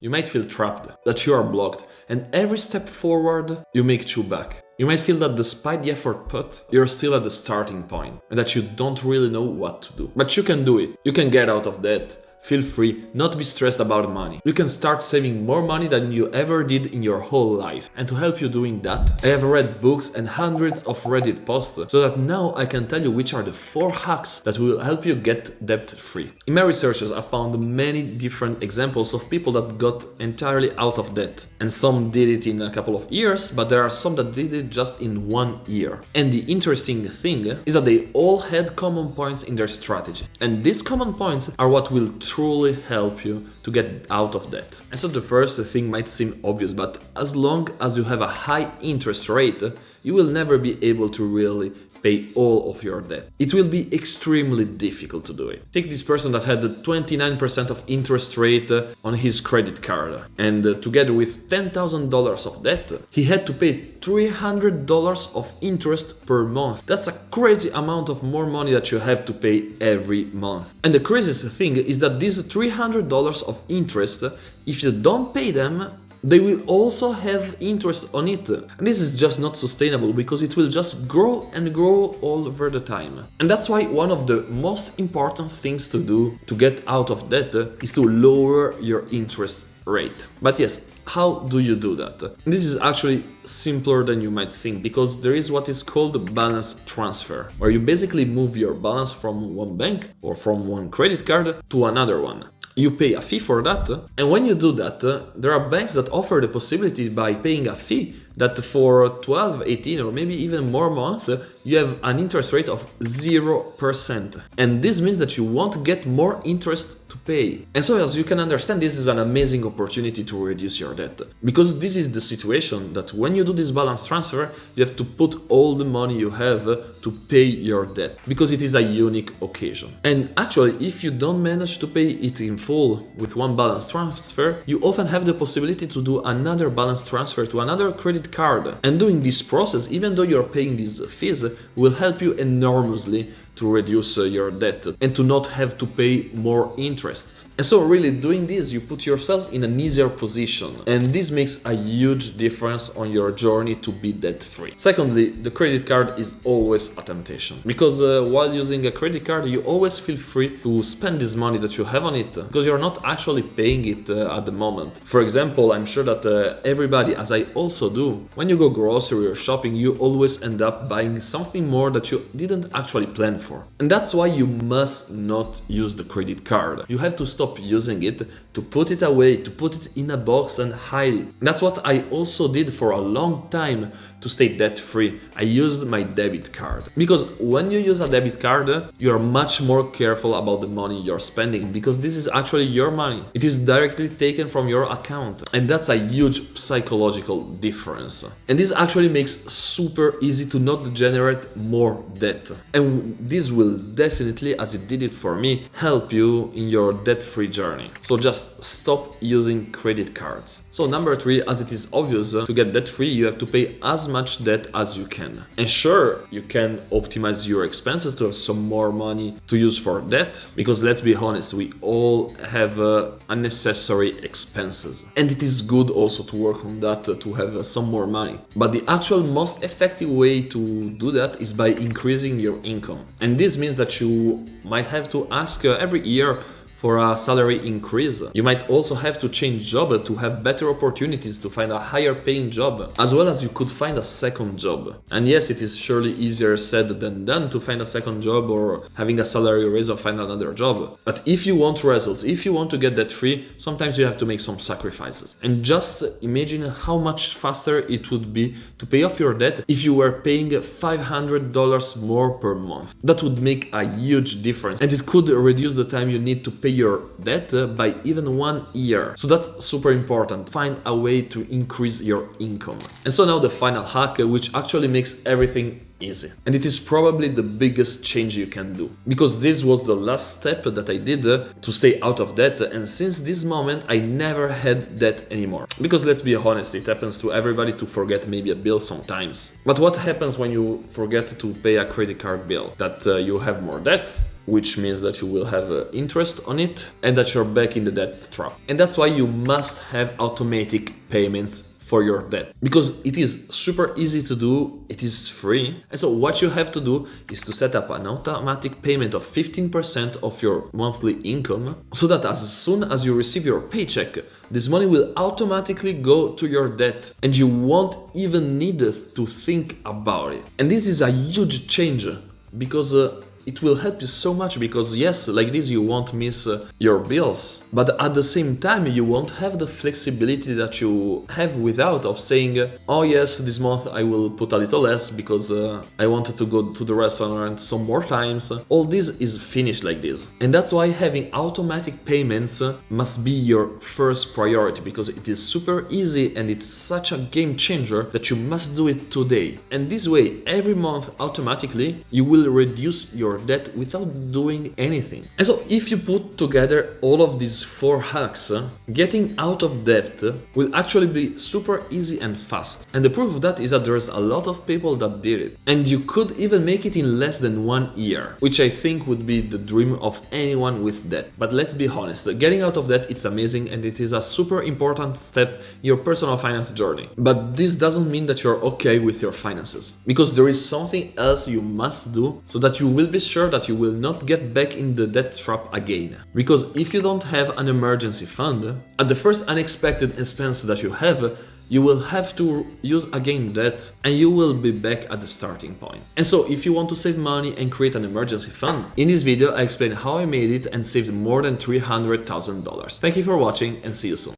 You might feel trapped, that you are blocked, and every step forward, you make two back. You might feel that despite the effort put, you're still at the starting point, and that you don't really know what to do. But you can do it. You can get out of debt. Feel free, not be stressed about money. You can start saving more money than you ever did in your whole life. And to help you doing that, I have read books and hundreds of Reddit posts so that now I can tell you which are the 4 hacks that will help you get debt free. In my researches, I found many different examples of people that got entirely out of debt. And some did it in a couple of years, but there are some that did it just in 1 year. And the interesting thing is that they all had common points in their strategy. And these common points are what will truly help you to get out of debt. And so the first thing might seem obvious, but as long as you have a high interest rate, you will never be able to really pay all of your debt. It will be extremely difficult to do it. Take this person that had 29% of interest rate on his credit card, and together with $10,000 of debt, he had to pay $300 of interest per month. That's a crazy amount of more money that you have to pay every month. And the craziest thing is that these $300 of interest, if you don't pay them, they will also have interest on it. And this is just not sustainable because it will just grow and grow all over the time. And that's why one of the most important things to do to get out of debt is to lower your interest rate. But yes, how do you do that? This is actually simpler than you might think, because there is what is called balance transfer, where you basically move your balance from one bank or from one credit card to another one. You pay a fee for that, and when you do that, there are banks that offer the possibility by paying a fee that for 12, 18 or maybe even more months, you have an interest rate of 0%. And this means that you won't get more interest to pay. And so as you can understand, this is an amazing opportunity to reduce your debt. Because this is the situation that when you do this balance transfer, you have to put all the money you have to pay your debt, because it is a unique occasion. And actually, if you don't manage to pay it in full with one balance transfer, you often have the possibility to do another balance transfer to another credit card. And doing this process, even though you're paying these fees, will help you enormously to reduce your debt and to not have to pay more interests. And so really doing this, you put yourself in an easier position, and this makes a huge difference on your journey to be debt free. Secondly, the credit card is always a temptation, because while using a credit card, you always feel free to spend this money that you have on it, because you're not actually paying it at the moment. For example, I'm sure that everybody, as I also do, when you go grocery or shopping, you always end up buying something more that you didn't actually plan for. And that's why you must not use the credit card. You have to stop using it, to put it away, to put it in a box and hide it. And that's what I also did for a long time to stay debt free. I used my debit card. Because when you use a debit card, you are much more careful about the money you're spending, because this is actually your money. It is directly taken from your account. And that's a huge psychological difference. And this actually makes super easy to not generate more debt. And this will definitely, as it did it for me, help you in your debt-free journey. So just stop using credit cards. So number 3, as it is obvious, to get debt-free, you have to pay as much debt as you can. And sure, you can optimize your expenses to have some more money to use for debt, because let's be honest, we all have unnecessary expenses. And it is good also to work on that, to have some more money. But the actual most effective way to do that is by increasing your income. And this means that you might have to ask every year for a salary increase. You might also have to change job to have better opportunities to find a higher paying job, as well as you could find a second job. And yes, it is surely easier said than done to find a second job or having a salary raise or find another job. But if you want results, if you want to get debt free, sometimes you have to make some sacrifices. And just imagine how much faster it would be to pay off your debt if you were paying $500 more per month. That would make a huge difference, and it could reduce the time you need to pay your debt by even 1 year. So that's super important. Find a way to increase your income. And so now the final hack, which actually makes everything easy. And it is probably the biggest change you can do, because this was the last step that I did to stay out of debt, and since this moment I never had debt anymore. Because let's be honest, it happens to everybody to forget maybe a bill sometimes. But what happens when you forget to pay a credit card bill? That you have more debt, which means that you will have interest on it and that you're back in the debt trap. And that's why you must have automatic payments for your debt, because it is super easy to do, it is free. And so what you have to do is to set up an automatic payment of 15% of your monthly income, so that as soon as you receive your paycheck, this money will automatically go to your debt and you won't even need to think about it. And this is a huge change, because it will help you so much, because yes, like this you won't miss your bills, but at the same time you won't have the flexibility that you have without, of saying, oh yes, this month I will put a little less because I wanted to go to the restaurant some more times. All this is finished like this. And that's why having automatic payments must be your first priority, because it is super easy and it's such a game changer that you must do it today. And this way, every month automatically you will reduce your debt without doing anything. And so if you put together all of these 4 hacks, getting out of debt will actually be super easy and fast. And the proof of that is that there's a lot of people that did it. And you could even make it in less than 1 year, which I think would be the dream of anyone with debt. But let's be honest, getting out of debt, it's amazing and it is a super important step in your personal finance journey. But this doesn't mean that you're okay with your finances, because there is something else you must do so that you will be sure that you will not get back in the debt trap again. Because if you don't have an emergency fund, at the first unexpected expense that you have, you will have to use again debt and you will be back at the starting point. And so if you want to save money and create an emergency fund, in this video I explain how I made it and saved more than $300,000. Thank you for watching and see you soon.